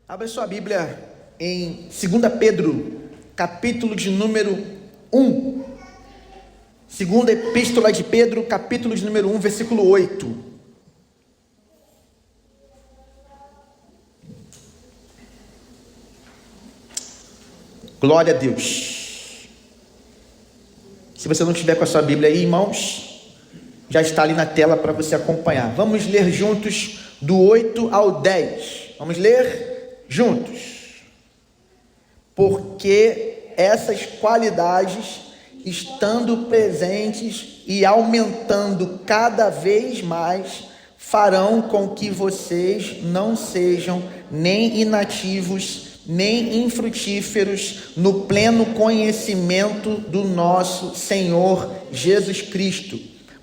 Abra sua Bíblia em 2 Pedro, capítulo de número 1. Segunda Epístola de Pedro, capítulo de número 1, versículo 8. Glória a Deus. Se você não tiver com a sua Bíblia aí, irmãos, já está ali na tela para você acompanhar. Vamos ler juntos do 8 ao 10. Vamos ler juntos. Porque essas qualidades, estando presentes e aumentando cada vez mais, farão com que vocês não sejam nem inativos, nem infrutíferos no pleno conhecimento do nosso Senhor Jesus Cristo.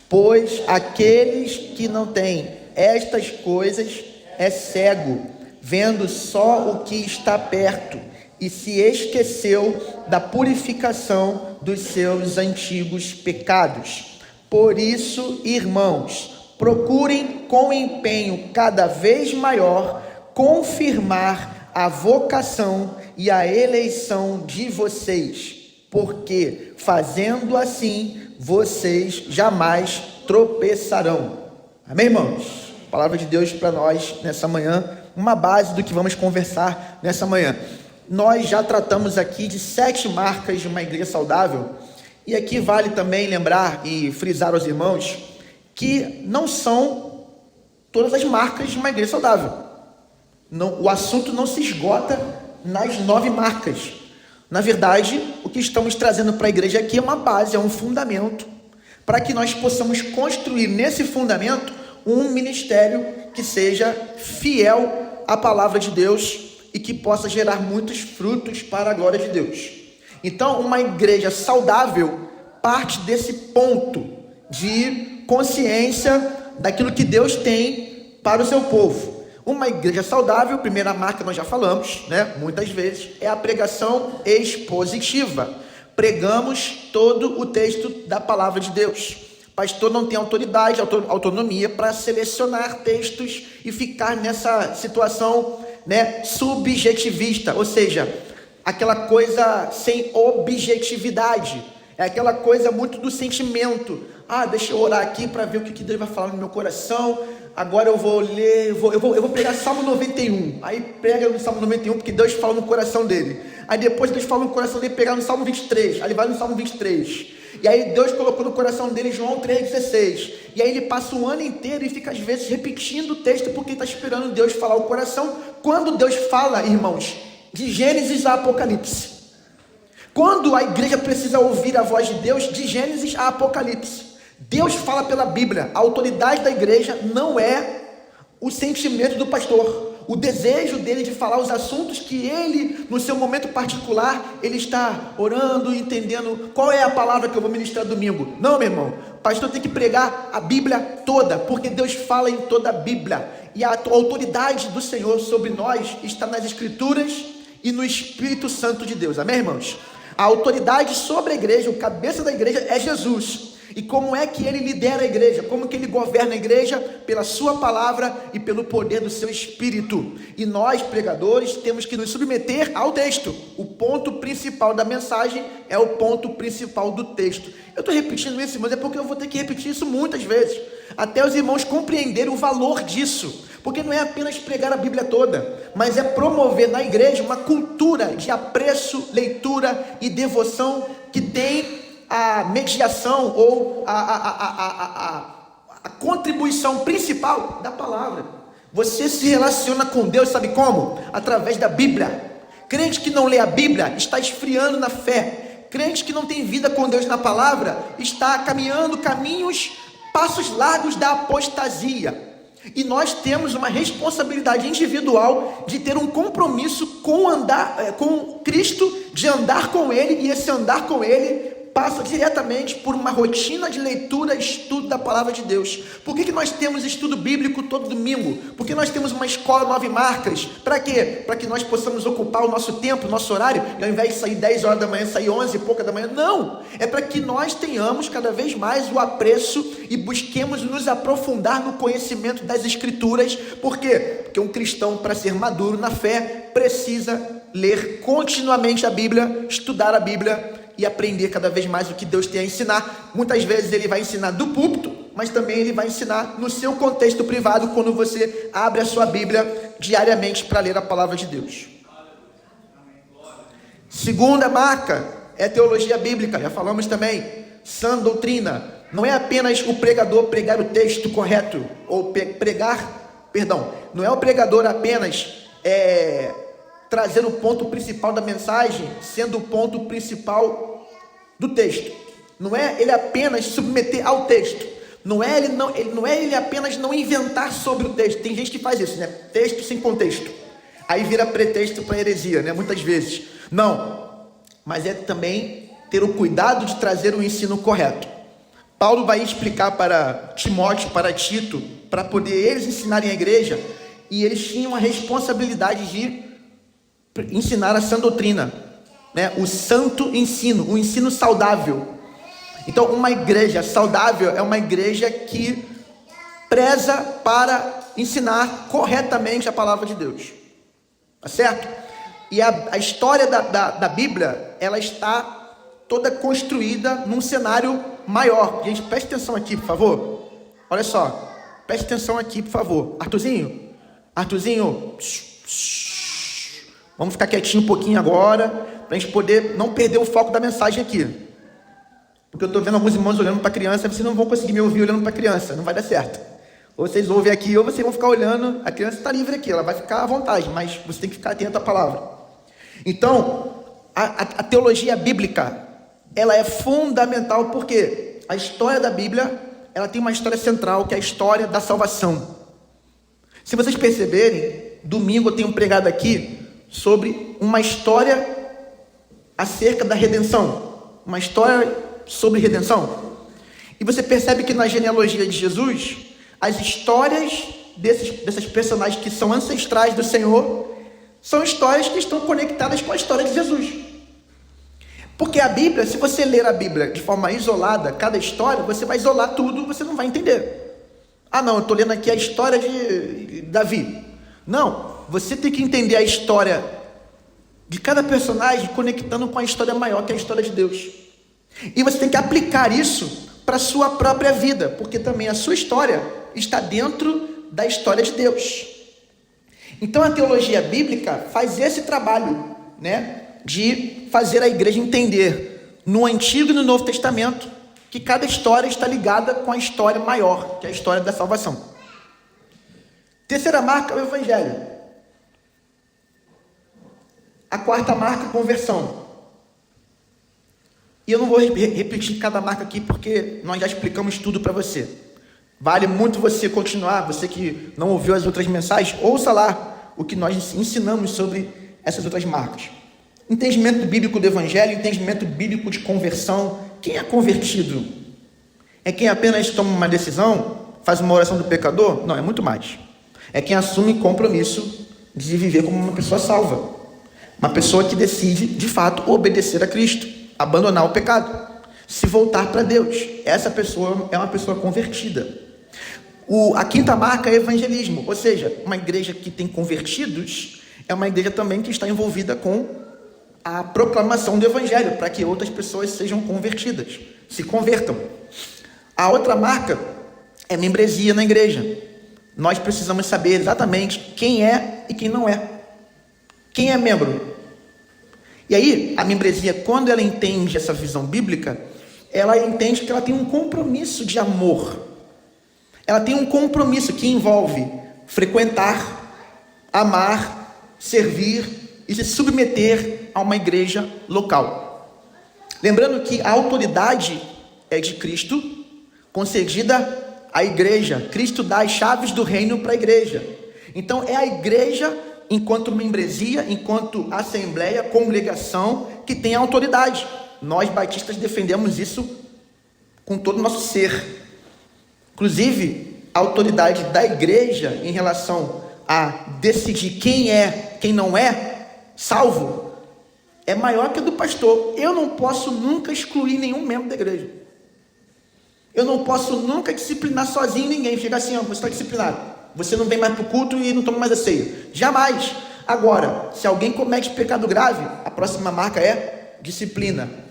Pois aqueles que não têm estas coisas é cego, vendo só o que está perto, e se esqueceu da purificação dos seus antigos pecados. Por isso, irmãos, procurem com empenho cada vez maior confirmar a vocação e a eleição de vocês, porque fazendo assim, vocês jamais tropeçarão. Amém, irmãos? Palavra de Deus para nós nessa manhã, uma base do que vamos conversar nessa manhã. Nós já tratamos aqui de 7 marcas de uma igreja saudável, e aqui vale também lembrar e frisar aos irmãos que não são todas as marcas de uma igreja saudável. Não, o assunto não se esgota nas 9 marcas. Na verdade, o que estamos trazendo para a igreja aqui é uma base, é um fundamento, para que nós possamos construir nesse fundamento um ministério que seja fiel à palavra de Deus e que possa gerar muitos frutos para a glória de Deus. Então, uma igreja saudável parte desse ponto de consciência daquilo que Deus tem para o seu povo. Uma igreja saudável, primeira marca nós já falamos, muitas vezes, é a pregação expositiva. Pregamos todo o texto da palavra de Deus. Pastor não tem autoridade, autonomia para selecionar textos e ficar nessa situação subjetivista, ou seja, aquela coisa sem objetividade, é aquela coisa muito do sentimento. Deixa eu orar aqui para ver o que Deus vai falar no meu coração. Agora eu vou ler, eu vou pregar Salmo 91. Aí prega no Salmo 91 porque Deus fala no coração dele. Aí depois Deus fala no coração dele pegar no Salmo 23. Aí ele vai no Salmo 23. E aí Deus colocou no coração dele João 3,16. E aí ele passa o ano inteiro e fica às vezes repetindo o texto porque está esperando Deus falar o coração. Quando Deus fala, irmãos, de Gênesis a Apocalipse. Quando a igreja precisa ouvir a voz de Deus, de Gênesis a Apocalipse. Deus fala pela Bíblia. A autoridade da igreja não é o sentimento do pastor, o desejo dele de falar os assuntos que ele, no seu momento particular, ele está orando, entendendo qual é a palavra que eu vou ministrar domingo. Não, meu irmão, o pastor tem que pregar a Bíblia toda, porque Deus fala em toda a Bíblia, e a autoridade do Senhor sobre nós está nas Escrituras e no Espírito Santo de Deus. Amém, irmãos? A autoridade sobre a igreja, o cabeça da igreja é Jesus. E como é que ele lidera a igreja? Como que ele governa a igreja? Pela sua palavra e pelo poder do seu Espírito. E nós, pregadores, temos que nos submeter ao texto. O ponto principal da mensagem é o ponto principal do texto. Eu estou repetindo isso, mas é porque eu vou ter que repetir isso muitas vezes, até os irmãos compreenderem o valor disso. Porque não é apenas pregar a Bíblia toda, mas é promover na igreja uma cultura de apreço, leitura e devoção que tem a mediação ou a contribuição principal da palavra. Você se relaciona com Deus, sabe como? Através da Bíblia. Crente que não lê a Bíblia está esfriando na fé. Crente que não tem vida com Deus na palavra está caminhando passos largos da apostasia. E nós temos uma responsabilidade individual de ter um compromisso com Cristo, de andar com Ele, e esse andar com Ele passa diretamente por uma rotina de leitura e estudo da palavra de Deus. Por que nós temos estudo bíblico todo domingo? Por que nós temos uma escola 9 marcas? Para quê? Para que nós possamos ocupar o nosso tempo, o nosso horário, e ao invés de sair 10 horas da manhã, sair 11 e pouca da manhã. Não! É para que nós tenhamos cada vez mais o apreço e busquemos nos aprofundar no conhecimento das Escrituras. Por quê? Porque um cristão, para ser maduro na fé, precisa ler continuamente a Bíblia, estudar a Bíblia e aprender cada vez mais o que Deus tem a ensinar. Muitas vezes ele vai ensinar do púlpito, mas também ele vai ensinar no seu contexto privado, quando você abre a sua Bíblia diariamente para ler a palavra de Deus. Segunda marca é teologia bíblica, já falamos também. Sã doutrina. Não é apenas o pregador pregar o texto correto, ou não é o pregador apenas trazer o ponto principal da mensagem, sendo o ponto principal do texto. Não é ele apenas submeter ao texto. Não é ele apenas não inventar sobre o texto. Tem gente que faz isso, né? Texto sem contexto. Aí vira pretexto para heresia, né? Muitas vezes. Não. Mas é também ter o cuidado de trazer o ensino correto. Paulo vai explicar para Timóteo, para Tito, para poder eles ensinarem a igreja, e eles tinham a responsabilidade de ensinar a sã doutrina, né? O santo ensino, o ensino saudável. Então, uma igreja saudável é uma igreja que preza para ensinar corretamente a palavra de Deus, tá certo? E a história da Bíblia, ela está toda construída num cenário maior. Gente, preste atenção aqui, por favor. Olha só, preste atenção aqui, por favor. Arthurzinho, vamos ficar quietinho um pouquinho agora, para a gente poder não perder o foco da mensagem aqui. Porque eu estou vendo alguns irmãos olhando para a criança, vocês não vão conseguir me ouvir olhando para a criança, não vai dar certo. Ou vocês ouvem aqui, ou vocês vão ficar olhando, a criança está livre aqui, ela vai ficar à vontade, mas você tem que ficar atento à palavra. Então, a teologia bíblica, ela é fundamental, porque a história da Bíblia, ela tem uma história central, que é a história da salvação. Se vocês perceberem, domingo eu tenho pregado aqui sobre uma história acerca da redenção, uma história sobre redenção. E você percebe que na genealogia de Jesus, as histórias desses personagens que são ancestrais do Senhor, são histórias que estão conectadas com a história de Jesus. Porque a Bíblia, se você ler a Bíblia de forma isolada, cada história, você vai isolar tudo, você não vai entender. Ah não, eu estou lendo aqui a história de Davi. Não, você tem que entender a história de cada personagem conectando com a história maior, que é a história de Deus. E você tem que aplicar isso para a sua própria vida, porque também a sua história está dentro da história de Deus. Então a teologia bíblica faz esse trabalho, né, de fazer a igreja entender no Antigo e no Novo Testamento que cada história está ligada com a história maior, que é a história da salvação. Terceira marca é o Evangelho. A quarta marca, conversão. E eu não vou repetir cada marca aqui, porque nós já explicamos tudo para você. Vale muito você continuar, você que não ouviu as outras mensagens, ouça lá o que nós ensinamos sobre essas outras marcas. Entendimento bíblico do Evangelho, entendimento bíblico de conversão. Quem é convertido? É quem apenas toma uma decisão, faz uma oração do pecador? Não, é muito mais. É quem assume compromisso de viver como uma pessoa salva. Uma pessoa que decide, de fato, obedecer a Cristo, abandonar o pecado, se voltar para Deus. Essa pessoa é uma pessoa convertida. A quinta marca é evangelismo, ou seja, uma igreja que tem convertidos é uma igreja também que está envolvida com a proclamação do evangelho, para que outras pessoas sejam convertidas, se convertam. A outra marca é membresia na igreja. Nós precisamos saber exatamente quem é e quem não é. Quem é membro? E aí, a membresia, quando ela entende essa visão bíblica, ela entende que ela tem um compromisso de amor. Ela tem um compromisso que envolve frequentar, amar, servir e se submeter a uma igreja local. Lembrando que a autoridade é de Cristo, concedida à igreja. Cristo dá as chaves do reino para a igreja. Então é a igreja, enquanto membresia, enquanto assembleia, congregação, que tem a autoridade. Nós batistas defendemos isso com todo o nosso ser. Inclusive, a autoridade da igreja em relação a decidir quem é, quem não é salvo, é maior que a do pastor. Eu não posso nunca excluir nenhum membro da igreja. Eu não posso nunca disciplinar sozinho ninguém. Chegar assim, ó, você está disciplinado. Você não vem mais para o culto e não toma mais a ceia. Jamais. Agora, se alguém comete pecado grave, a próxima marca é disciplina.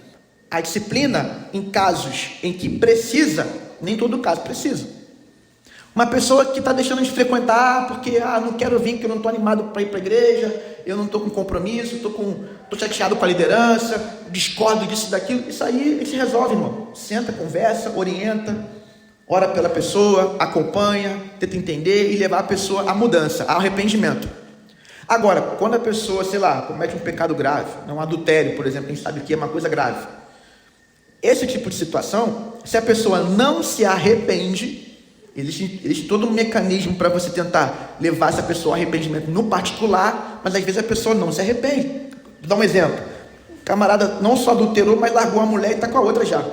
A disciplina, em casos em que precisa, nem todo caso precisa. Uma pessoa que está deixando de frequentar porque, não quero vir, porque eu não estou animado para ir para a igreja, eu não estou com compromisso, estou chateado com a liderança, discordo disso e daquilo. Isso aí se resolve, irmão. Senta, conversa, orienta, ora pela pessoa, acompanha, tenta entender e levar a pessoa à mudança, ao arrependimento. Agora, quando a pessoa, sei lá, comete um pecado grave, um adultério, por exemplo, a gente sabe que é uma coisa grave. Esse tipo de situação, se a pessoa não se arrepende, existe todo um mecanismo para você tentar levar essa pessoa ao arrependimento no particular, mas às vezes a pessoa não se arrepende. Vou dar um exemplo. O camarada não só adulterou, mas largou a mulher e está com a outra já.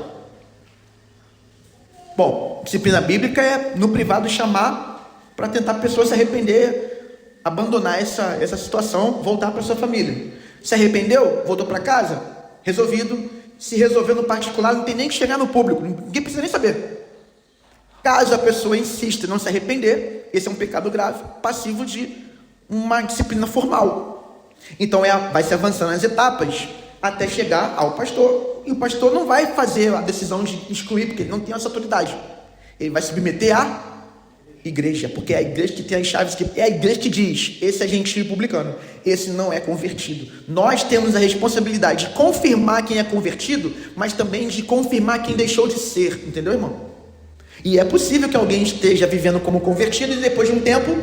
Bom, disciplina bíblica é no privado chamar para tentar a pessoa se arrepender, abandonar essa situação, voltar para sua família. Se arrependeu, voltou para casa, resolvido. Se resolveu no particular, não tem nem que chegar no público, ninguém precisa nem saber. Caso a pessoa insista em não se arrepender, esse é um pecado grave, passivo de uma disciplina formal. Então vai se avançando nas etapas até chegar ao pastor. E o pastor não vai fazer a decisão de excluir, porque ele não tem essa autoridade. Ele vai submeter à igreja, porque é a igreja que tem as chaves, é a igreja que diz: esse é gentio publicano, esse não é convertido. Nós temos a responsabilidade de confirmar quem é convertido, mas também de confirmar quem deixou de ser, entendeu, irmão? E é possível que alguém esteja vivendo como convertido e depois de um tempo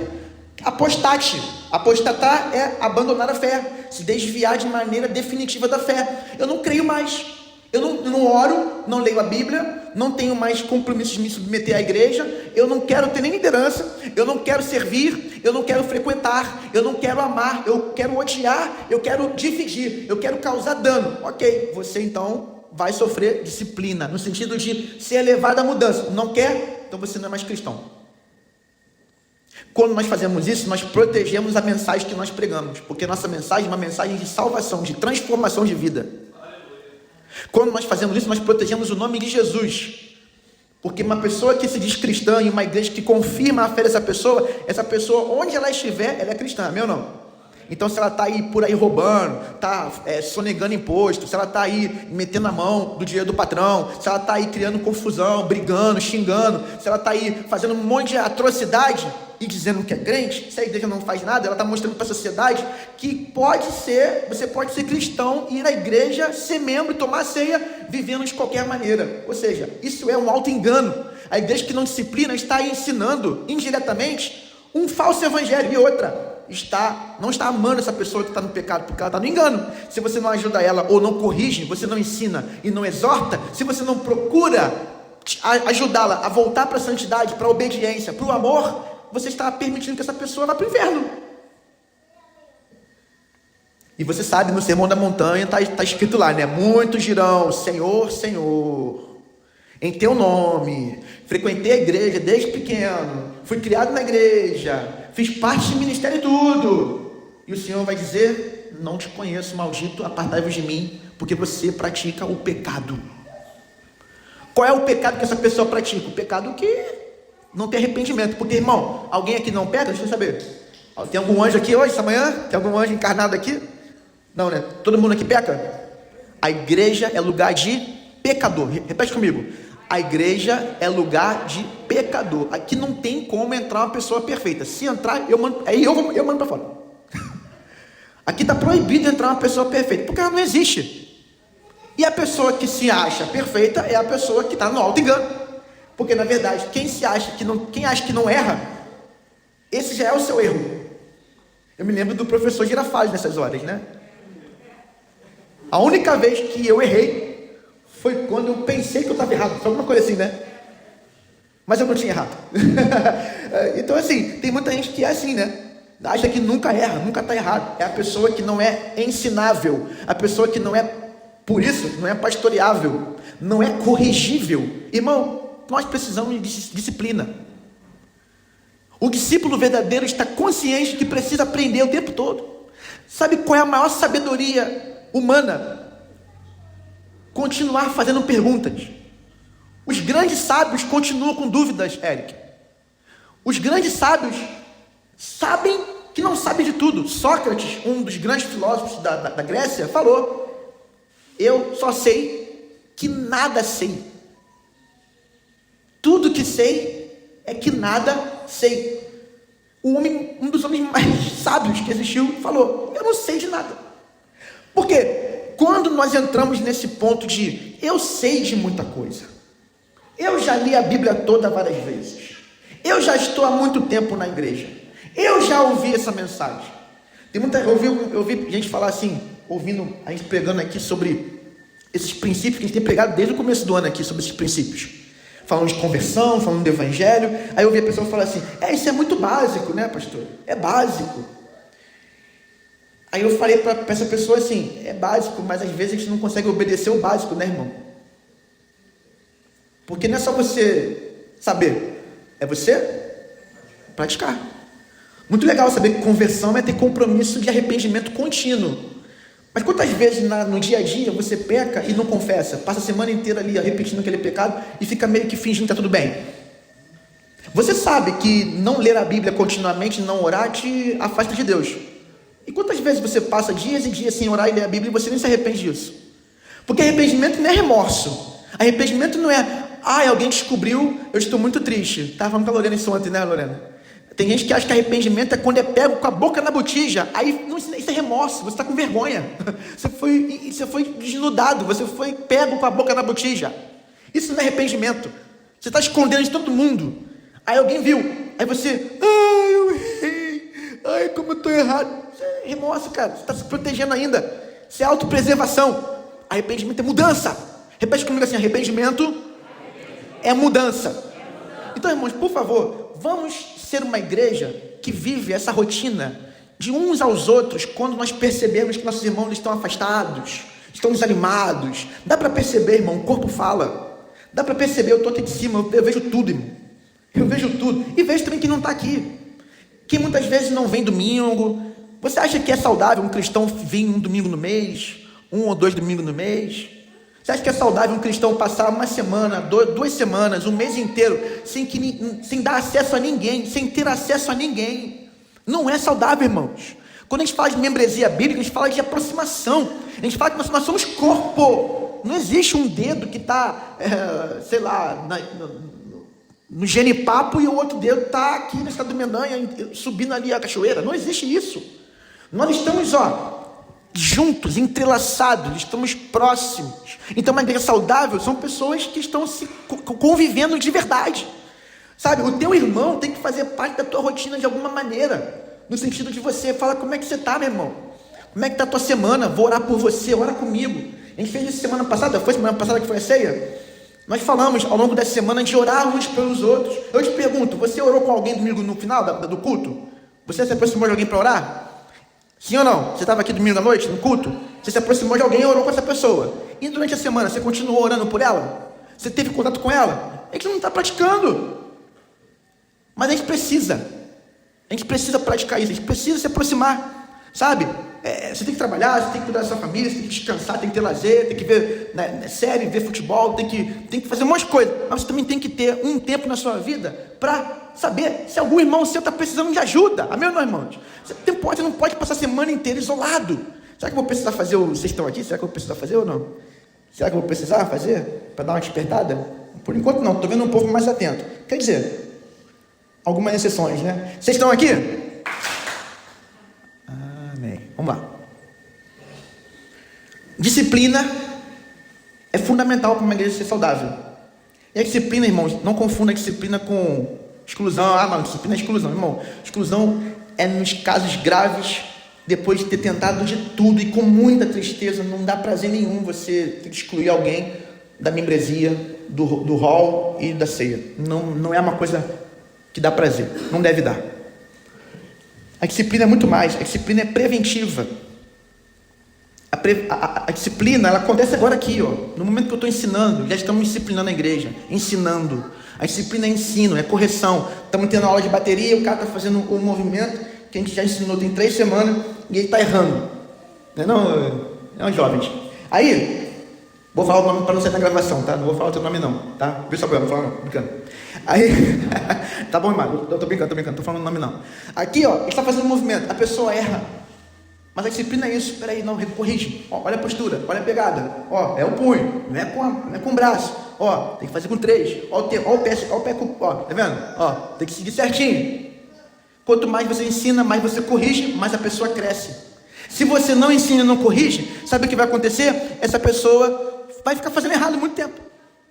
apostate. Apostatar é abandonar a fé, se desviar de maneira definitiva da fé. Eu não creio mais. Eu não oro, não leio a Bíblia, não tenho mais compromisso de me submeter à igreja, eu não quero ter nem liderança, eu não quero servir, eu não quero frequentar, eu não quero amar, eu quero odiar, eu quero dividir, eu quero causar dano. Ok, você então vai sofrer disciplina, no sentido de ser levado à mudança. Não quer? Então você não é mais cristão. Quando nós fazemos isso, nós protegemos a mensagem que nós pregamos, porque nossa mensagem é uma mensagem de salvação, de transformação de vida. Quando nós fazemos isso, nós protegemos o nome de Jesus, porque uma pessoa que se diz cristã em uma igreja que confirma a fé dessa pessoa, onde ela estiver, ela é cristã, amém ou não? Então, se ela está aí por aí roubando, está sonegando imposto, se ela está aí metendo a mão do dinheiro do patrão, se ela está aí criando confusão, brigando, xingando, se ela está aí fazendo um monte de atrocidade e dizendo que é crente, se a igreja não faz nada, ela está mostrando para a sociedade que você pode ser cristão, ir à igreja, ser membro, tomar ceia, vivendo de qualquer maneira. Ou seja, isso é um auto-engano. A igreja que não disciplina está ensinando indiretamente um falso evangelho. E outra, não está amando essa pessoa que está no pecado, porque ela está no engano. Se você não ajuda ela ou não corrige, você não ensina e não exorta, se você não procura ajudá-la a voltar para a santidade, para a obediência, para o amor, você está permitindo que essa pessoa vá para o inferno. E você sabe, no Sermão da Montanha está escrito lá, né? Muitos dirão: Senhor, Senhor, em teu nome, frequentei a igreja desde pequeno, fui criado na igreja, fiz parte de ministério e tudo. E o Senhor vai dizer: não te conheço, maldito, apartai-vos de mim, porque você pratica o pecado. Qual é o pecado que essa pessoa pratica? O pecado que não tem arrependimento. Porque, irmão, alguém aqui não peca? Deixa eu saber. Tem algum anjo aqui hoje, essa manhã? Tem algum anjo encarnado aqui? Não, né? Todo mundo aqui peca? A igreja é lugar de pecador. Repete comigo. A igreja é lugar de pecador. Aqui não tem como entrar uma pessoa perfeita. Se entrar, eu mando para fora. Aqui está proibido entrar uma pessoa perfeita, porque ela não existe. E a pessoa que se acha perfeita é a pessoa que está no auto-engano. Porque, na verdade, quem acha que não erra, esse já é o seu erro. Eu me lembro do professor Girafales nessas horas, né? A única vez que eu errei foi quando eu pensei que eu estava errado. Foi alguma coisa assim, né? Mas eu não tinha errado. Então, assim, tem muita gente que é assim, né? Acha que nunca erra, nunca está errado. É a pessoa que não é ensinável, a pessoa que não é Por isso, não é pastoreável, não é corrigível. Irmão, nós precisamos de disciplina. O discípulo verdadeiro está consciente que precisa aprender o tempo todo. Sabe qual é a maior sabedoria humana? Continuar fazendo perguntas. Os grandes sábios continuam com dúvidas, Eric. Os grandes sábios sabem que não sabem de tudo. Sócrates, um dos grandes filósofos da Grécia, falou: eu só sei que nada sei. Tudo que sei é que nada sei. Um dos homens mais sábios que existiu, falou: eu não sei de nada. Por quê? Quando nós entramos nesse ponto de eu sei de muita coisa, eu já li a Bíblia toda várias vezes, eu já estou há muito tempo na igreja, eu já ouvi essa mensagem. Eu ouvi gente falar assim, ouvindo a gente pregando aqui sobre esses princípios que a gente tem pregado desde o começo do ano aqui, sobre esses princípios, falando de conversão, falando do evangelho. Aí eu ouvi a pessoa falar assim: isso é muito básico, né, pastor? É básico. Aí eu falei para essa pessoa assim: é básico, mas às vezes a gente não consegue obedecer o básico, né, irmão? Porque não é só você saber, é você praticar. Muito legal saber que conversão é ter compromisso de arrependimento contínuo. Mas quantas vezes no dia a dia você peca e não confessa? Passa a semana inteira ali repetindo aquele pecado e fica meio que fingindo que está tudo bem. Você sabe que não ler a Bíblia continuamente, não orar, te afasta de Deus. E quantas vezes você passa dias e dias sem orar e ler a Bíblia e você nem se arrepende disso? Porque arrependimento não é remorso. Arrependimento não é: alguém descobriu, eu estou muito triste. Estava falando com a Lorena isso ontem, né, Lorena? Tem gente que acha que arrependimento é quando é pego com a boca na botija. Aí isso é remorso, você está com vergonha. Você foi desnudado, você foi pego com a boca na botija. Isso não é arrependimento. Você está escondendo de todo mundo. Aí alguém viu, aí você: eu errei, como eu estou errado. Isso é remorso, cara. Você está se protegendo ainda. Isso é autopreservação. Arrependimento é mudança. Repete comigo assim: arrependimento é mudança. Então, irmãos, por favor, vamos ser uma igreja que vive essa rotina de uns aos outros quando nós percebemos que nossos irmãos estão afastados, estão desanimados. Dá para perceber, irmão, o corpo fala. Dá para perceber, eu estou aqui de cima, eu vejo tudo, irmão. Eu vejo tudo. E vejo também quem não está aqui, que muitas vezes não vem domingo. Você acha que é saudável um cristão vir um domingo no mês, 1 ou 2 domingos no mês? Você acha que é saudável um cristão passar uma semana, 2 semanas, um mês inteiro, sem dar acesso a ninguém, sem ter acesso a ninguém? Não é saudável, irmãos. Quando a gente fala de membresia bíblica, a gente fala de aproximação. A gente fala que nós somos corpo. Não existe um dedo que está, no genipapo e o outro dedo está aqui no estado do Mendanha, subindo ali a cachoeira. Não existe isso. Nós estamos, juntos, entrelaçados, estamos próximos. Então, uma igreja saudável são pessoas que estão se convivendo de verdade. Sabe, o teu irmão tem que fazer parte da tua rotina de alguma maneira, no sentido de você falar: como é que você está, meu irmão? Como é que está a tua semana? Vou orar por você, ora comigo. A gente fez isso semana passada que foi a ceia. Nós falamos ao longo dessa semana de orar uns pelos outros. Eu te pergunto: você orou com alguém domingo no final do culto? Você se aproximou de alguém para orar? Sim ou não? Você estava aqui domingo à noite, no culto? Você se aproximou de alguém e orou com essa pessoa. E durante a semana, você continuou orando por ela? Você teve contato com ela? A gente não está praticando. Mas a gente precisa praticar isso. A gente precisa se aproximar, sabe? Você tem que trabalhar, você tem que cuidar da sua família, você tem que descansar, tem que ter lazer, tem que ver série, ver futebol, tem que fazer um monte de coisa. Mas você também tem que ter um tempo na sua vida para saber se algum irmão seu está precisando de ajuda. Amém ou não, irmãos? Você não pode passar a semana inteira isolado. Será que eu vou precisar fazer vocês estão aqui? Será que eu vou precisar fazer ou não? Será que eu vou precisar fazer para dar uma despertada? Por enquanto não, estou vendo um povo mais atento. Quer dizer, algumas exceções, né? Vocês estão aqui? Amém. Vamos lá. Disciplina é fundamental para uma igreja ser saudável. E a disciplina, irmãos, não confunda a disciplina com exclusão. Não, disciplina é exclusão, irmão. Exclusão é nos casos graves, depois de ter tentado de tudo e com muita tristeza. Não dá prazer nenhum você ter que excluir alguém da membresia, do hall e da ceia. Não é uma coisa que dá prazer, não deve dar. A disciplina é muito mais. A disciplina é preventiva. A A disciplina, ela acontece agora aqui, ó. No momento que eu estou ensinando, já estamos disciplinando a igreja, ensinando. A disciplina é ensino, é correção. Estamos tendo aula de bateria, o cara está fazendo um movimento que a gente já ensinou tem 3 semanas e ele está errando. Não, jovens. Aí, vou falar o nome para não sair na gravação, tá? Não vou falar o teu nome não, tá? Vê só, não vou falar não, brincando. Aí, tá bom, irmão, eu tô brincando, não tô falando o nome não. Aqui, ó, ele está fazendo um movimento, a pessoa erra. Mas a disciplina é isso, peraí, não, corrige. Ó, olha a postura, olha a pegada. Ó, é o punho, não é com o braço. Ó, tem que fazer com 3. Ó o pé, ó, tá vendo? Ó, tem que seguir certinho. Quanto mais você ensina, mais você corrige, mais a pessoa cresce. Se você não ensina e não corrige, sabe o que vai acontecer? Essa pessoa vai ficar fazendo errado muito tempo.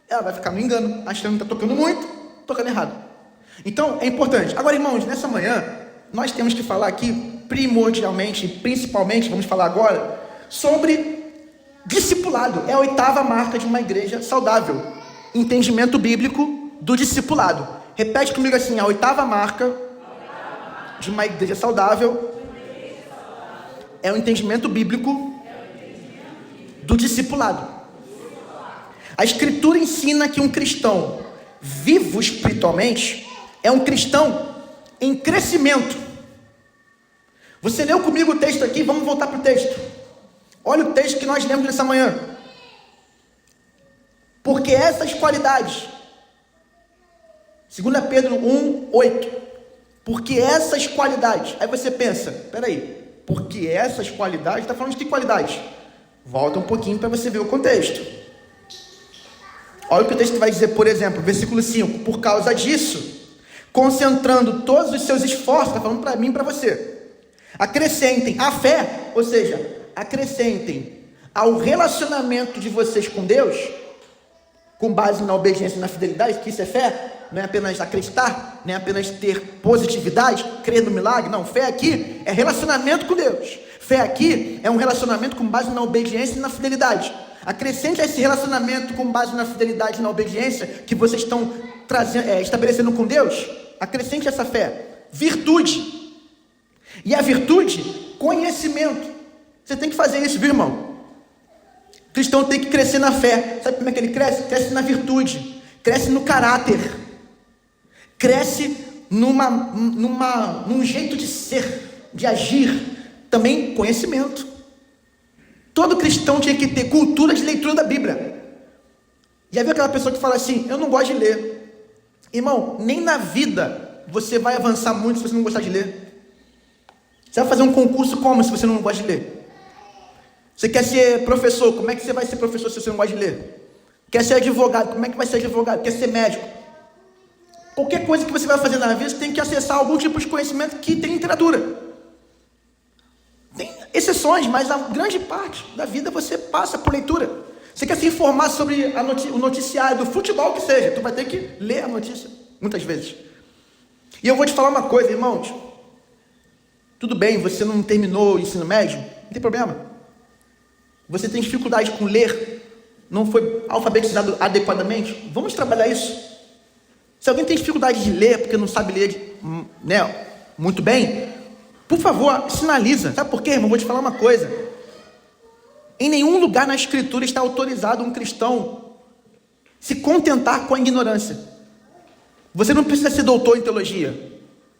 Ela vai ficar no engano, achando que está tocando muito, tocando errado. Então, é importante. Agora, irmãos, nessa manhã, nós temos que falar aqui, primordialmente, principalmente, vamos falar agora, sobre discipulado. É a 8ª marca de uma igreja saudável. Entendimento bíblico do discipulado. Repete comigo assim, a 8ª marca de uma igreja saudável é o entendimento bíblico do discipulado. A Escritura ensina que um cristão vivo espiritualmente é um cristão em crescimento. Você leu comigo o texto aqui, vamos voltar para o texto. Olha o texto que nós lemos nessa manhã. Porque essas qualidades, 2 Pedro 1:8. Porque essas qualidades, aí você pensa, peraí, porque essas qualidades, está falando de que qualidades? Volta um pouquinho para você ver o contexto. Olha o que o texto vai dizer, por exemplo, versículo 5. Por causa disso, concentrando todos os seus esforços, está falando para mim e para você, acrescentem a fé, ou seja, acrescentem ao relacionamento de vocês com Deus, com base na obediência e na fidelidade, que isso é fé, não é apenas acreditar, não é apenas ter positividade, crer no milagre, não, fé aqui é relacionamento com Deus, fé aqui é um relacionamento com base na obediência e na fidelidade. Acrescente a esse relacionamento com base na fidelidade e na obediência que vocês estão estabelecendo com Deus, acrescente essa fé, virtude. E a virtude, conhecimento. Você tem que fazer isso, viu, irmão? O cristão tem que crescer na fé. Sabe como é que ele cresce? Cresce na virtude, cresce no caráter, cresce num jeito de ser, de agir. Também conhecimento. Todo cristão tinha que ter cultura de leitura da Bíblia. Já viu aquela pessoa que fala assim, eu não gosto de ler? Irmão, nem na vida você vai avançar muito se você não gostar de ler. Você vai fazer um concurso como se você não gosta de ler? Você quer ser professor, como é que você vai ser professor se você não gosta de ler? Quer ser advogado, como é que vai ser advogado? Quer ser médico? Qualquer coisa que você vai fazer na vida, você tem que acessar algum tipo de conhecimento que tem literatura. Tem exceções, mas a grande parte da vida você passa por leitura. Você quer se informar sobre o noticiário do futebol que seja, tu vai ter que ler a notícia, muitas vezes. E eu vou te falar uma coisa, irmãos. Tudo bem, você não terminou o ensino médio, não tem problema. Você tem dificuldade com ler, não foi alfabetizado adequadamente, vamos trabalhar isso. Se alguém tem dificuldade de ler, porque não sabe ler muito bem, por favor, sinaliza. Sabe por quê, irmão? Vou te falar uma coisa. Em nenhum lugar na Escritura está autorizado um cristão se contentar com a ignorância. Você não precisa ser doutor em teologia.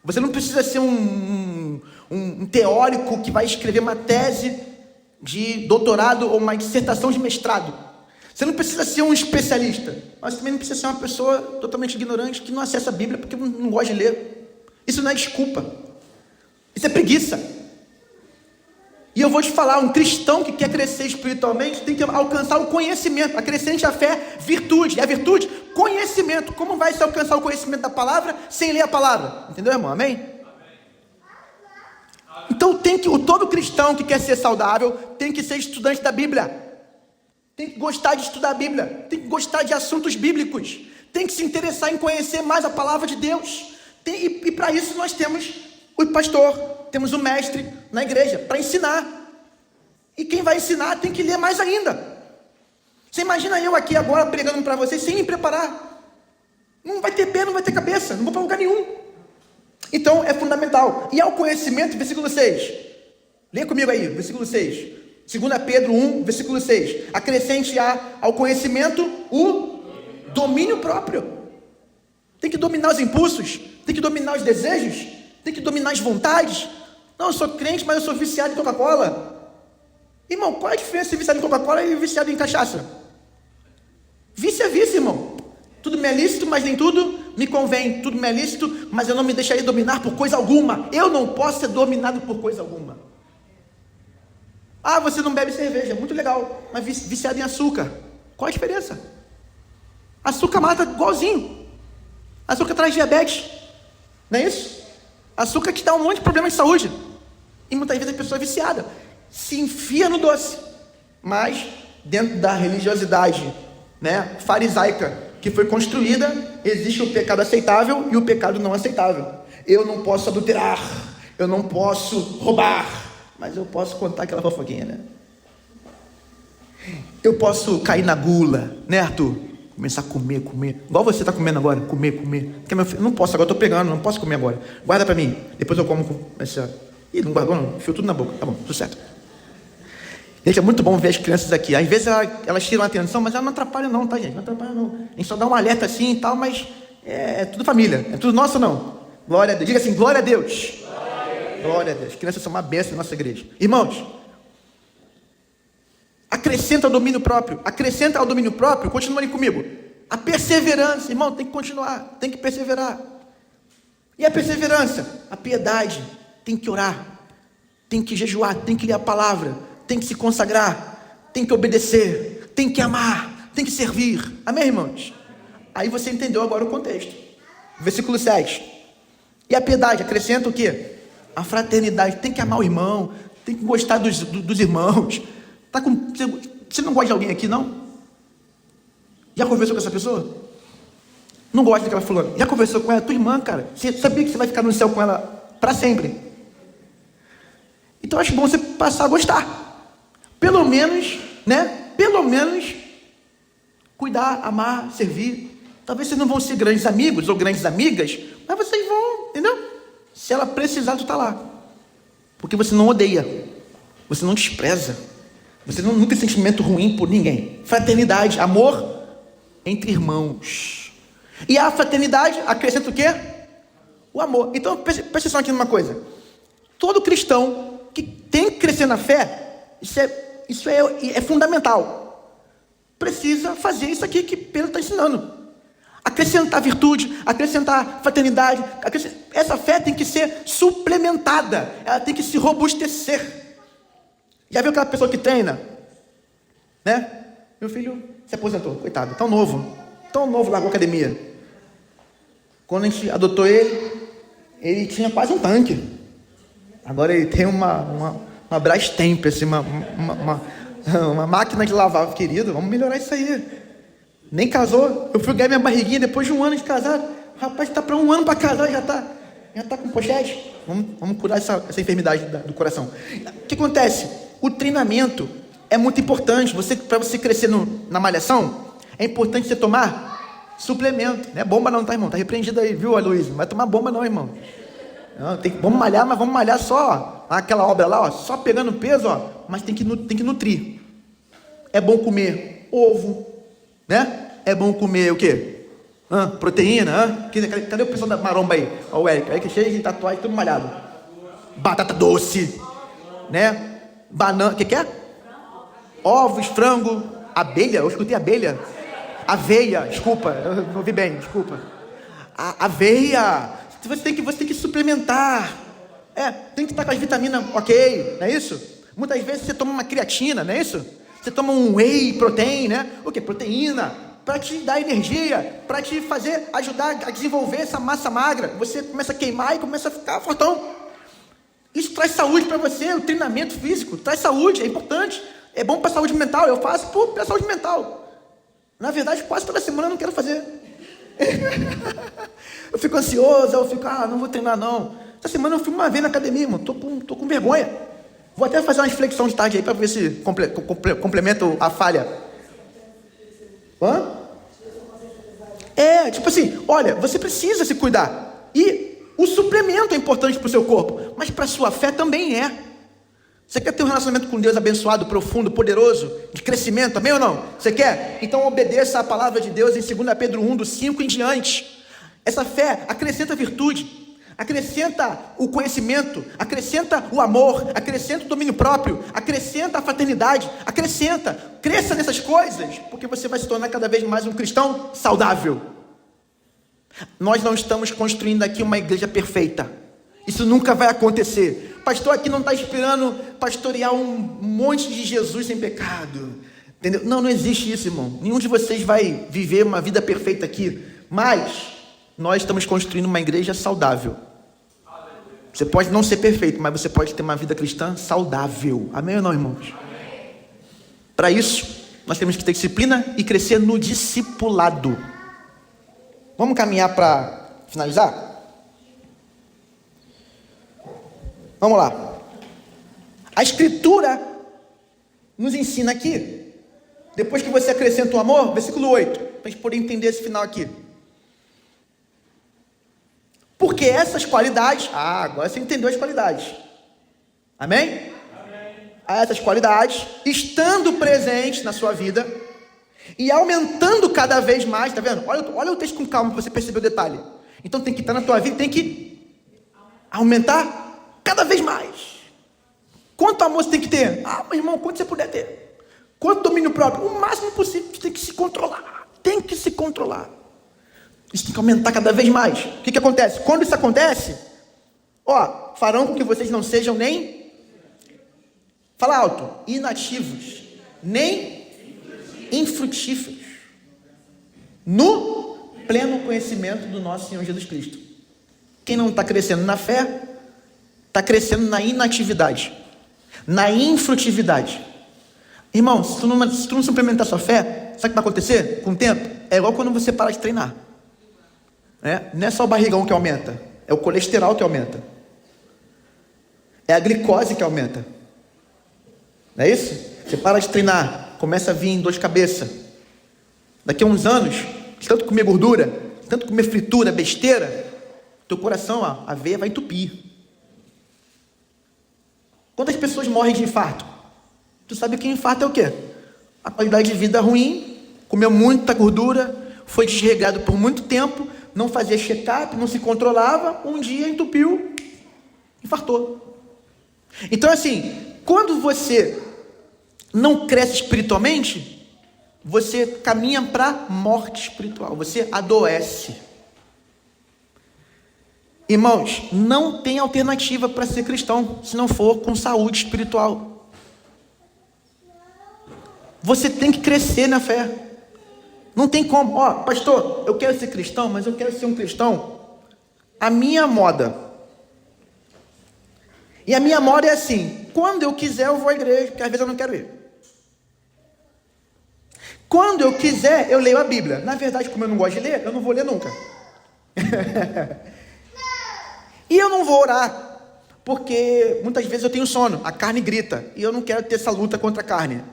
Você não precisa ser um teórico que vai escrever uma tese de doutorado ou uma dissertação de mestrado. Você não precisa ser um especialista, mas também não precisa ser uma pessoa totalmente ignorante que não acessa a Bíblia porque não gosta de ler. Isso não é desculpa. Isso é preguiça. E eu vou te falar, um cristão que quer crescer espiritualmente tem que alcançar o conhecimento. Acrescente a fé, virtude. E a virtude, conhecimento. Como vai se alcançar o conhecimento da palavra sem ler a palavra? Entendeu, irmão? Amém? Então todo cristão que quer ser saudável tem que ser estudante da Bíblia. Tem que gostar de estudar a Bíblia. Tem que gostar de assuntos bíblicos. Tem que se interessar em conhecer mais a palavra de Deus. E para isso nós temos o pastor, temos o mestre na igreja para ensinar. E quem vai ensinar tem que ler mais ainda. Você imagina eu aqui agora pregando para vocês sem me preparar. Não vai ter pé, não vai ter cabeça, não vou para lugar nenhum. Então é fundamental. E ao conhecimento, versículo 6. Leia comigo aí, versículo 6. 2 Pedro 1, versículo 6. Acrescente ao conhecimento o domínio próprio. Tem que dominar os impulsos, tem que dominar os desejos, tem que dominar as vontades. Não, eu sou crente, mas eu sou viciado em Coca-Cola. Irmão, qual é a diferença de viciado em Coca-Cola e viciado em cachaça? Vício é vício, irmão. Tudo me é lícito, mas nem tudo me convém. Tudo me é lícito, mas eu não me deixaria dominar por coisa alguma. Eu não posso ser dominado por coisa alguma. Ah, você não bebe cerveja, muito legal, mas viciado em açúcar. Qual a diferença? Açúcar mata igualzinho. Açúcar traz diabetes, não é isso? Açúcar te dá um monte de problema de saúde. E muitas vezes a pessoa é viciada, se enfia no doce. Mas dentro da religiosidade, né, farisaica, que foi construída, existe o pecado aceitável e o pecado não aceitável. Eu não posso adulterar, eu não posso roubar, mas eu posso contar aquela fofoquinha, né? Eu posso cair na gula, né, Arthur? Começar a comer, igual você está comendo agora, comer. Porque meu filho, não posso, agora estou pegando, não posso comer agora. Guarda para mim, depois eu como com essa. Ih, não guardou não, enfiou tudo na boca, tá bom, tudo certo. Gente, é muito bom ver as crianças aqui. Às vezes elas tiram a atenção, mas elas não atrapalham não, tá, gente? Não atrapalham não. A gente só dá um alerta assim e tal, mas é tudo família, é tudo nosso não. Glória a Deus, diga assim, glória a Deus. Glória a Deus, as crianças são uma bênção na nossa igreja. Irmãos, acrescenta ao domínio próprio, continuem comigo, a perseverança, irmão, tem que continuar, tem que perseverar. E a perseverança? A piedade, tem que orar, tem que jejuar, tem que ler a palavra, tem que se consagrar, tem que obedecer, tem que amar, tem que servir, amém, irmãos? Aí você entendeu agora o contexto. Versículo 7, e a piedade acrescenta o quê? A fraternidade, tem que amar o irmão, tem que gostar dos irmãos. Você não gosta de alguém aqui, não? Já conversou com essa pessoa? Não gosta daquela fulana? Já conversou com ela? Tua irmã, cara. Você sabia que você vai ficar no céu com ela para sempre? Então acho bom você passar a gostar. Pelo menos, né? Pelo menos cuidar, amar, servir. Talvez vocês não vão ser grandes amigos ou grandes amigas, mas vocês vão, entendeu? Se ela precisar, tu está lá. Porque você não odeia, você não despreza, você não tem sentimento ruim por ninguém. Fraternidade, amor entre irmãos. E a fraternidade acrescenta o quê? O amor. Então, presta atenção aqui numa coisa. Todo cristão que tem que crescer na fé, isso é fundamental. Precisa fazer isso aqui que Pedro está ensinando. Acrescentar virtude, acrescentar fraternidade. Essa fé tem que ser suplementada. Ela tem que se robustecer. Já viu aquela pessoa que treina? Né? Meu filho se aposentou, coitado, tão novo, largou a academia. Quando a gente adotou ele tinha quase um tanque. Agora ele tem uma Brastemp, assim, uma máquina de lavar. Querido, vamos melhorar isso aí. Nem casou, eu fui ganhar minha barriguinha depois de 1 ano de casado. O rapaz está para 1 ano para casar, já está com pochete. Vamos curar essa enfermidade do coração. O que acontece? O treinamento é muito importante. Para você crescer na malhação, é importante você tomar suplemento. Não é bomba não, tá, irmão? Tá repreendido aí, viu, Aloysio? Não vai tomar bomba não, irmão. Não, vamos malhar, mas vamos malhar só, aquela obra lá, ó, só pegando peso, ó, mas tem que nutrir. É bom comer ovo, né? É bom comer o quê? Proteína, cadê o pessoal da maromba aí? Ó, o Eric cheio de tatuagem, tudo malhado. Batata doce, né? Banana, o que é? Ovos, frango, abelha, eu escutei abelha. Aveia, desculpa, eu não ouvi bem, desculpa. Aveia, você tem que suplementar. Tem que estar com as vitaminas, ok, não é isso? Muitas vezes você toma uma creatina, não é isso? Você toma um whey protein, né? O que? Proteína, para te dar energia, para te ajudar a desenvolver essa massa magra. Você começa a queimar e começa a ficar fortão. Isso traz saúde para você, o treinamento físico traz saúde, é importante. É bom para a saúde mental, eu faço para a saúde mental. Na verdade, quase toda semana eu não quero fazer. Eu fico ansioso, não vou treinar não. Essa semana eu fui uma vez na academia, irmão, tô com vergonha. Vou até fazer uma flexão de tarde aí para ver se complemento a falha. Tipo assim, olha, você precisa se cuidar. E o suplemento é importante para o seu corpo, mas para a sua fé também é. Você quer ter um relacionamento com Deus abençoado, profundo, poderoso, de crescimento, amém ou não? Você quer? Então obedeça a palavra de Deus em 2 Pedro 1, do 5 em diante. Essa fé acrescenta virtude, acrescenta o conhecimento, acrescenta o amor, acrescenta o domínio próprio, acrescenta a fraternidade, cresça nessas coisas, porque você vai se tornar cada vez mais um cristão saudável. Nós não estamos construindo aqui uma igreja perfeita, isso nunca vai acontecer. Pastor aqui não está esperando pastorear um monte de Jesus sem pecado, entendeu? Não existe isso, irmão. Nenhum de vocês vai viver uma vida perfeita aqui, mas nós estamos construindo uma igreja saudável. Você pode não ser perfeito, mas você pode ter uma vida cristã saudável, amém ou não, irmãos? Para isso, nós temos que ter disciplina e crescer no discipulado. Vamos caminhar para finalizar? Vamos lá. A Escritura nos ensina aqui, depois que você acrescenta o amor, versículo 8, para a gente poder entender esse final aqui. Porque essas qualidades, agora você entendeu as qualidades, amém? Amém. Essas qualidades, estando presentes na sua vida e aumentando cada vez mais, tá vendo? Olha o texto com calma para você perceber o detalhe. Então tem que estar na tua vida, tem que aumentar cada vez mais. Quanto amor você tem que ter? Meu irmão, quanto você puder ter. Quanto domínio próprio? O máximo possível. Você tem que se controlar. Isso tem que aumentar cada vez mais. O que acontece? Quando isso acontece, farão com que vocês não sejam nem, fala alto, inativos, nem infrutíferos, no pleno conhecimento do nosso Senhor Jesus Cristo. Quem não está crescendo na fé, está crescendo na inatividade, na infrutividade. Irmão, se tu não suplementar sua fé, sabe o que vai acontecer com o tempo? É igual quando você para de treinar. Não é só o barrigão que aumenta, é o colesterol que aumenta, é a glicose que aumenta. Não é isso? Você para de treinar, começa a vir dor de cabeça. Daqui a uns anos, de tanto comer gordura, de tanto comer fritura, besteira, teu coração, a veia vai entupir. Quantas pessoas morrem de infarto? Tu sabe que infarto é o quê? A qualidade de vida ruim, comeu muita gordura, foi desregado por muito tempo, não fazia check-up, não se controlava, um dia entupiu, infartou. Então assim, quando você não cresce espiritualmente, você caminha para morte espiritual, você adoece. Irmãos, não tem alternativa para ser cristão, se não for com saúde espiritual. Você tem que crescer na fé. Não tem como, pastor, eu quero ser cristão, mas eu quero ser um cristão a minha moda. E a minha moda é assim, quando eu quiser eu vou à igreja, porque às vezes eu não quero ir. Quando eu quiser, eu leio a Bíblia. Na verdade, como eu não gosto de ler, eu não vou ler nunca. E eu não vou orar, porque muitas vezes eu tenho sono, a carne grita, e eu não quero ter essa luta contra a carne.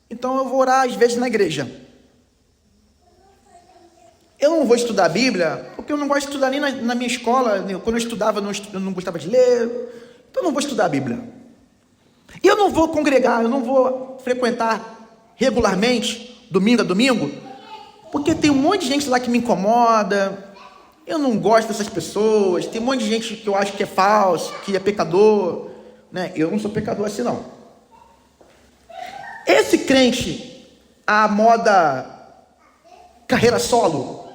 Então eu vou orar às vezes na igreja. Eu não vou estudar a Bíblia, porque eu não gosto de estudar nem na minha escola. Quando eu estudava, eu não gostava de ler. Então eu não vou estudar a Bíblia. E eu não vou congregar, eu não vou frequentar regularmente, domingo a domingo, porque tem um monte de gente lá que me incomoda. Eu não gosto dessas pessoas. Tem um monte de gente que eu acho que é falso, que é pecador, né? Eu não sou pecador assim não. Esse crente, a moda carreira solo,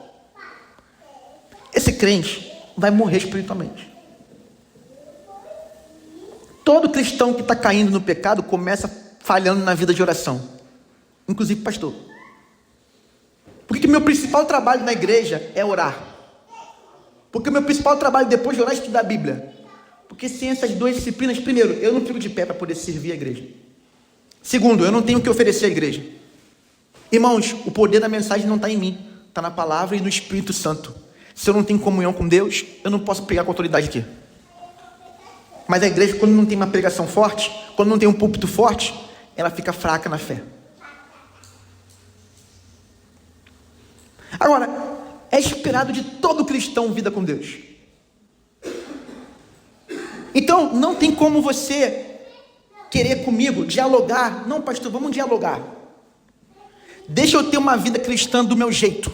esse crente vai morrer espiritualmente. Todo cristão que está caindo no pecado começa falhando na vida de oração, inclusive pastor. Porque meu principal trabalho na igreja é orar. Porque o meu principal trabalho depois de orar é estudar a Bíblia. Porque sem essas duas disciplinas, primeiro, eu não fico de pé para poder servir a igreja. Segundo, eu não tenho o que oferecer à igreja. Irmãos, o poder da mensagem não está em mim, está na palavra e no Espírito Santo. Se eu não tenho comunhão com Deus, eu não posso pegar com autoridade aqui. Mas a igreja, quando não tem uma pregação forte, quando não tem um púlpito forte, ela fica fraca na fé. Agora, é esperado de todo cristão vida com Deus. Então, não tem como você querer comigo dialogar. Não, pastor, vamos dialogar. Deixa eu ter uma vida cristã do meu jeito.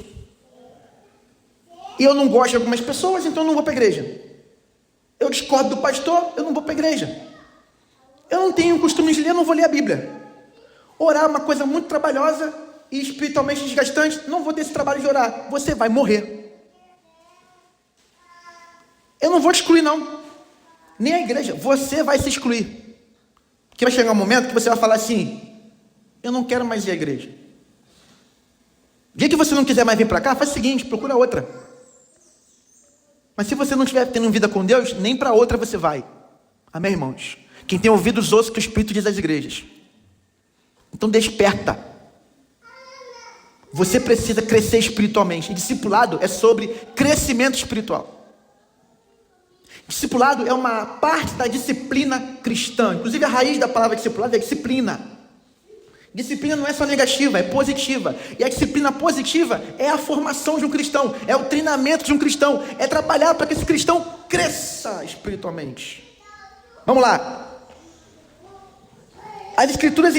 E eu não gosto de algumas pessoas, então eu não vou para a igreja. Eu discordo do pastor, eu não vou para a igreja. Eu não tenho costume de ler, eu não vou ler a Bíblia. Orar é uma coisa muito trabalhosa e espiritualmente desgastante. Não vou ter esse trabalho de orar. Você vai morrer. Eu não vou te excluir, não. Nem a igreja. Você vai se excluir. Porque vai chegar um momento que você vai falar assim: eu não quero mais ir à igreja. O dia que você não quiser mais vir para cá, faz o seguinte, procura outra. Mas se você não estiver tendo vida com Deus, nem para outra você vai. Amém, irmãos? Quem tem ouvidos, ouça o que o Espírito diz às igrejas. Então desperta. Você precisa crescer espiritualmente. E discipulado é sobre crescimento espiritual. Discipulado é uma parte da disciplina cristã. Inclusive a raiz da palavra discipulado é disciplina. Disciplina não é só negativa, é positiva. E a disciplina positiva é a formação de um cristão, é o treinamento de um cristão, é trabalhar para que esse cristão cresça espiritualmente. Vamos lá. As escrituras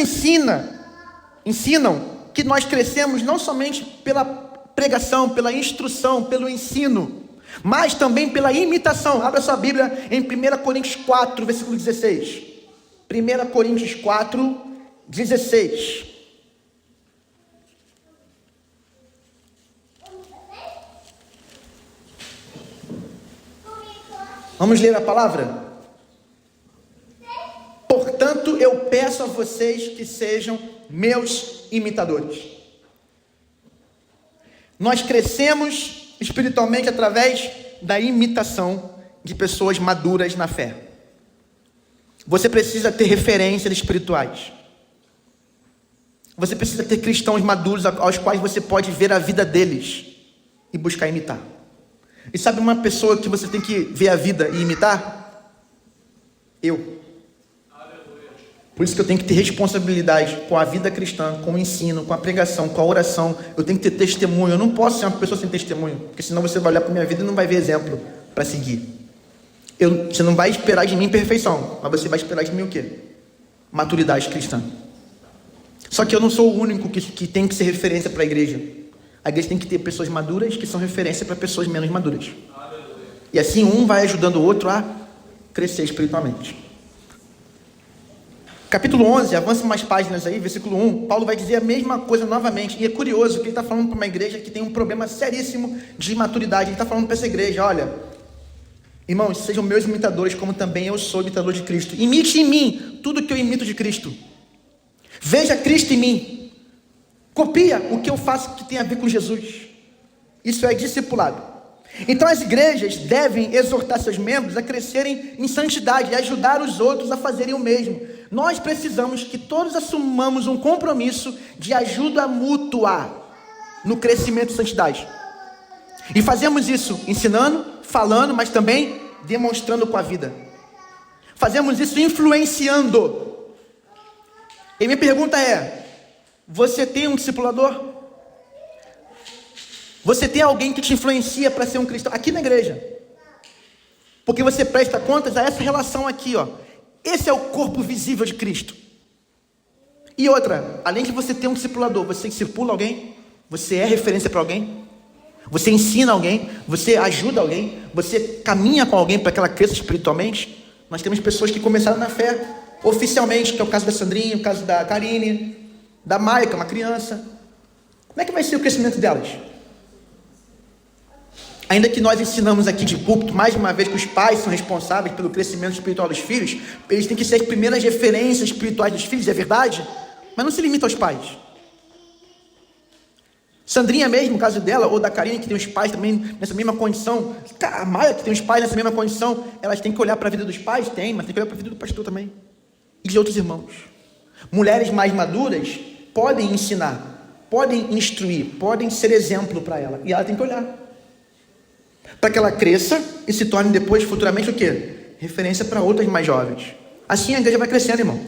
ensinam que nós crescemos não somente pela pregação, pela instrução, pelo ensino, mas também pela imitação. Abra sua Bíblia em 1 Coríntios 4, versículo 16. 1 Coríntios 4, 16. Vamos ler a palavra? Portanto, eu peço a vocês que sejam meus imitadores. Nós crescemos espiritualmente através da imitação de pessoas maduras na fé. Você precisa ter referências espirituais. Você precisa ter cristãos maduros aos quais você pode ver a vida deles e buscar imitar. E sabe uma pessoa que você tem que ver a vida e imitar? Eu. Por isso que eu tenho que ter responsabilidade com a vida cristã, com o ensino, com a pregação, com a oração. Eu tenho que ter testemunho. Eu não posso ser uma pessoa sem testemunho, porque senão você vai olhar para a minha vida e não vai ver exemplo para seguir. Você não vai esperar de mim perfeição, mas você vai esperar de mim o quê? Maturidade cristã. Só que eu não sou o único que tem que ser referência para a igreja. A igreja tem que ter pessoas maduras que são referência para pessoas menos maduras. E assim um vai ajudando o outro a crescer espiritualmente. Capítulo 11, avança mais páginas aí, versículo 1, Paulo vai dizer a mesma coisa novamente. E é curioso que ele está falando para uma igreja que tem um problema seríssimo de imaturidade. Ele está falando para essa igreja: olha, irmãos, sejam meus imitadores, como também eu sou imitador de Cristo. Imite em mim tudo que eu imito de Cristo. Veja Cristo em mim. Copia o que eu faço que tem a ver com Jesus. Isso é discipulado. Então as igrejas devem exortar seus membros a crescerem em santidade e ajudar os outros a fazerem o mesmo. Nós precisamos que todos assumamos um compromisso de ajuda mútua no crescimento de santidade. E fazemos isso ensinando, falando, mas também demonstrando com a vida. Fazemos isso influenciando. E minha pergunta é: você tem um discipulador? Você tem alguém que te influencia para ser um cristão aqui na igreja? Porque você presta contas a essa relação aqui, ó. Esse é o corpo visível de Cristo. E outra, além de você ter um discipulador, você discipula alguém? Você é referência para alguém? Você ensina alguém? Você ajuda alguém? Você caminha com alguém para que ela cresça espiritualmente? Nós temos pessoas que começaram na fé oficialmente, que é o caso da Sandrinha, o caso da Karine, da Maica, uma criança. Como é que vai ser o crescimento delas? Ainda que nós ensinamos aqui de púlpito, mais uma vez, que os pais são responsáveis pelo crescimento espiritual dos filhos, eles têm que ser as primeiras referências espirituais dos filhos, é verdade? Mas não se limita aos pais. Sandrinha mesmo, no caso dela, ou da Karine, que tem os pais também nessa mesma condição, a Maia, que tem os pais nessa mesma condição, elas têm que olhar para a vida dos pais? Tem, mas tem que olhar para a vida do pastor também. E de outros irmãos. Mulheres mais maduras podem ensinar, podem instruir, podem ser exemplo para ela. E ela tem que olhar para que ela cresça e se torne depois, futuramente, o quê? Referência para outras mais jovens. Assim a igreja vai crescendo, irmão.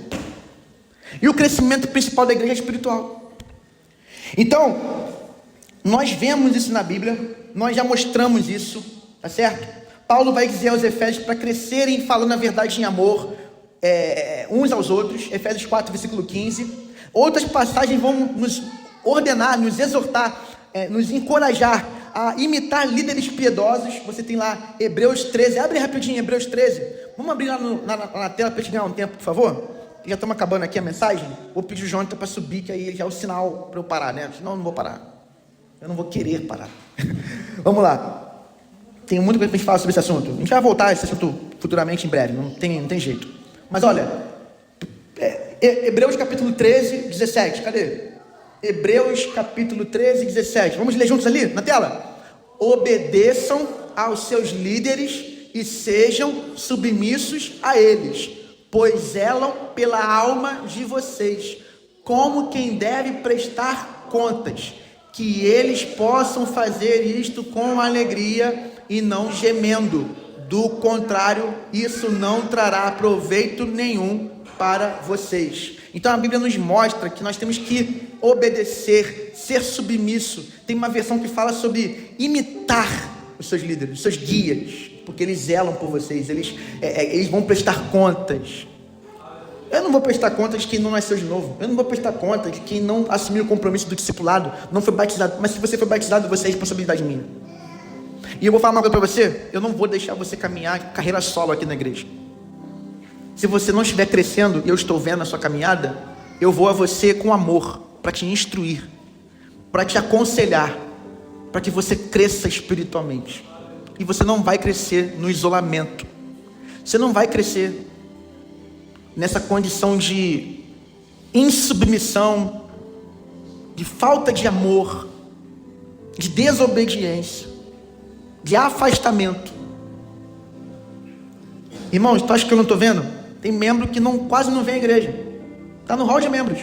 E o crescimento principal da igreja é espiritual. Então, nós vemos isso na Bíblia, nós já mostramos isso, tá certo? Paulo vai dizer aos Efésios para crescerem falando a verdade em amor, uns aos outros, Efésios 4, versículo 15. Outras passagens vão nos ordenar, nos exortar, nos encorajar a imitar líderes piedosos. Você tem lá Hebreus 13, abre rapidinho Hebreus 13, vamos abrir lá na tela para te ganhar um tempo, por favor. Já estamos acabando aqui a mensagem. Vou pedir o Jonathan para subir, que aí já é o sinal para eu parar, né? Senão eu não vou parar, eu não vou querer parar. Vamos lá, tem muito que a gente fala sobre esse assunto. A gente vai voltar a esse assunto futuramente, em breve, não tem jeito. Mas olha, Hebreus capítulo 13, 17, cadê? Hebreus capítulo 13, 17, vamos ler juntos ali, na tela. Obedeçam aos seus líderes e sejam submissos a eles, pois zelam pela alma de vocês, como quem deve prestar contas, que eles possam fazer isto com alegria e não gemendo. Do contrário, isso não trará proveito nenhum para vocês. Então a Bíblia nos mostra que nós temos que obedecer, ser submisso. Tem uma versão que fala sobre imitar os seus líderes, os seus guias, porque eles zelam por vocês, eles vão prestar contas. Eu não vou prestar contas de quem não nasceu de novo. Eu não vou prestar conta de quem não assumiu o compromisso do discipulado, não foi batizado. Mas se você foi batizado, você é responsabilidade minha. E eu vou falar uma coisa para você: eu não vou deixar você caminhar carreira solo aqui na igreja. Se você não estiver crescendo, e eu estou vendo a sua caminhada, eu vou a você com amor, para te instruir, para te aconselhar, para que você cresça espiritualmente. E você não vai crescer no isolamento. Você não vai crescer nessa condição de insubmissão, de falta de amor, de desobediência, de afastamento. Irmãos, tu acha que eu não estou vendo? Tem membro que quase não vem à igreja, está no hall de membros,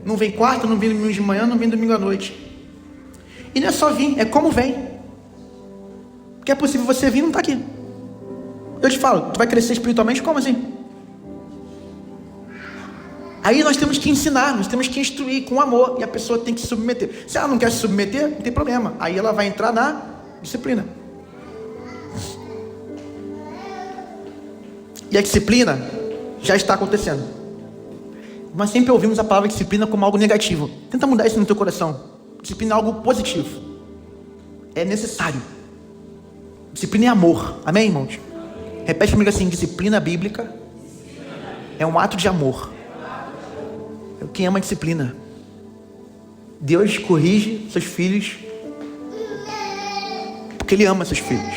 não vem quarta, não vem domingo de manhã, não vem domingo à noite. E não é só vir, é como vem, porque é possível você vir e não estar aqui. Eu te falo, tu vai crescer espiritualmente como assim? Aí nós temos que ensinar, nós temos que instruir com amor, e a pessoa tem que se submeter. Se ela não quer se submeter, não tem problema, aí ela vai entrar na disciplina. E a disciplina já está acontecendo. Nós sempre ouvimos a palavra disciplina como algo negativo. Tenta mudar isso no teu coração. Disciplina é algo positivo, é necessário. Disciplina é amor, amém, irmãos? Repete comigo assim: disciplina bíblica é um ato de amor. Quem ama a disciplina, Deus corrige seus filhos porque Ele ama seus filhos.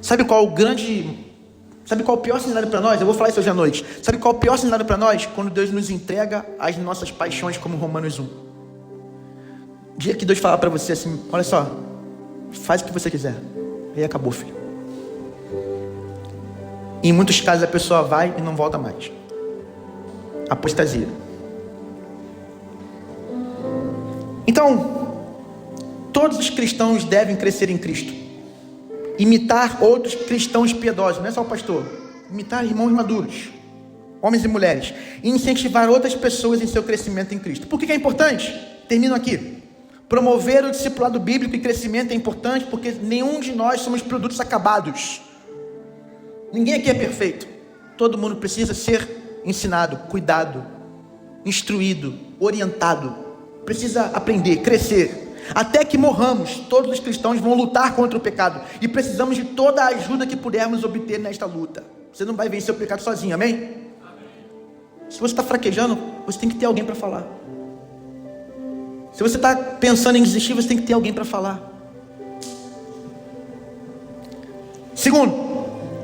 Sabe qual o pior cenário para nós? Eu vou falar isso hoje à noite. Sabe qual o pior cenário para nós? Quando Deus nos entrega as nossas paixões, como Romanos 1. Dia que Deus falar para você assim: olha só, faz o que você quiser. E aí acabou, filho. Em muitos casos a pessoa vai e não volta mais. Apostasia. Então, todos os cristãos devem crescer em Cristo, imitar outros cristãos piedosos, não é só o pastor, imitar irmãos maduros, homens e mulheres, e incentivar outras pessoas em seu crescimento em Cristo. Por que é importante? Termino aqui. Promover o discipulado bíblico e crescimento é importante porque nenhum de nós somos produtos acabados. Ninguém aqui é perfeito. Todo mundo precisa ser ensinado, cuidado, instruído, orientado. Precisa aprender, crescer. Até que morramos, todos os cristãos vão lutar contra o pecado. E precisamos de toda a ajuda que pudermos obter nesta luta. Você não vai vencer o pecado sozinho, amém? Se você está fraquejando, você tem que ter alguém para falar. Se você está pensando em desistir, você tem que ter alguém para falar. Segundo,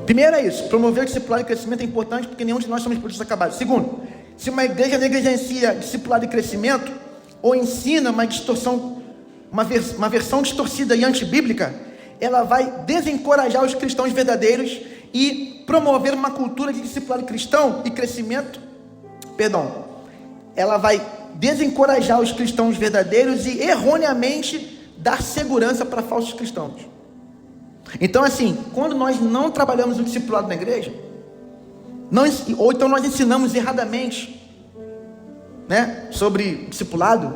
primeiro é isso: promover o discipulado e crescimento é importante porque nenhum de nós somos produtos acabados. Segundo, se uma igreja negligencia discipulado e crescimento, ou ensina uma distorção, uma versão distorcida e antibíblica, ela vai desencorajar os cristãos verdadeiros e promover uma cultura de discipulado cristão e crescimento. Ela vai desencorajar os cristãos verdadeiros e erroneamente dar segurança para falsos cristãos. Então assim, quando nós não trabalhamos o discipulado na igreja, ou então nós ensinamos erradamente, né, sobre discipulado,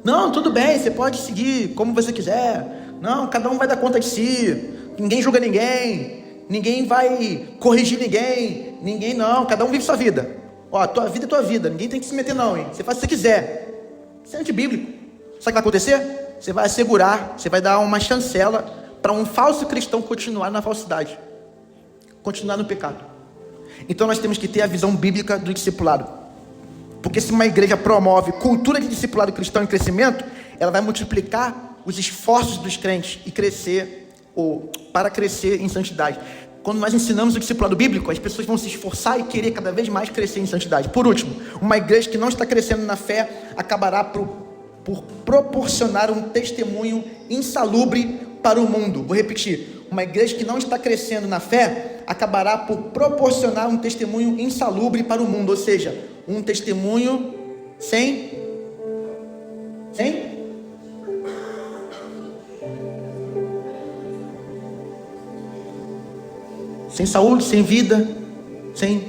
não, tudo bem, você pode seguir como você quiser, não, cada um vai dar conta de si, ninguém julga ninguém, ninguém vai corrigir ninguém, Ninguém não, cada um vive sua vida. Ó, tua vida é tua vida, ninguém tem que se meter não, hein? Você faz o que você quiser. Isso é antibíblico. Sabe o que vai acontecer? Você vai assegurar, você vai dar uma chancela para um falso cristão continuar na falsidade, continuar no pecado. Então nós temos que ter a visão bíblica do discipulado. Porque se uma igreja promove cultura de discipulado cristão em crescimento, ela vai multiplicar os esforços dos crentes e crescer, ou para crescer em santidade. Quando nós ensinamos o discipulado bíblico, as pessoas vão se esforçar e querer cada vez mais crescer em santidade. Por último, uma igreja que não está crescendo na fé acabará por proporcionar um testemunho insalubre para o mundo. Vou repetir. Uma igreja que não está crescendo na fé acabará por proporcionar um testemunho insalubre para o mundo. Ou seja, um testemunho sem saúde, sem vida, sem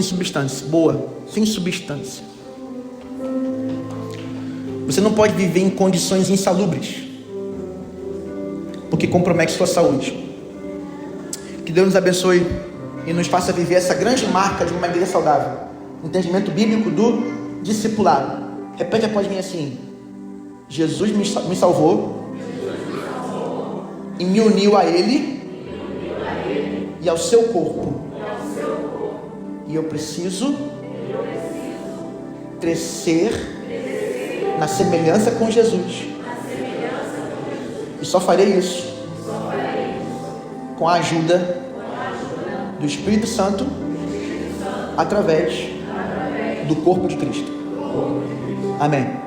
substância. Boa, sem substância. Você não pode viver em condições insalubres, porque compromete sua saúde. Que Deus nos abençoe e nos faça viver essa grande marca de uma igreja saudável. Entendimento bíblico do discipulado. Repete após mim assim: Jesus me salvou e me uniu a Ele e ao seu corpo. E eu preciso crescer na semelhança com Jesus. E só farei isso com a ajuda do Espírito Santo através do corpo de Cristo. Amém.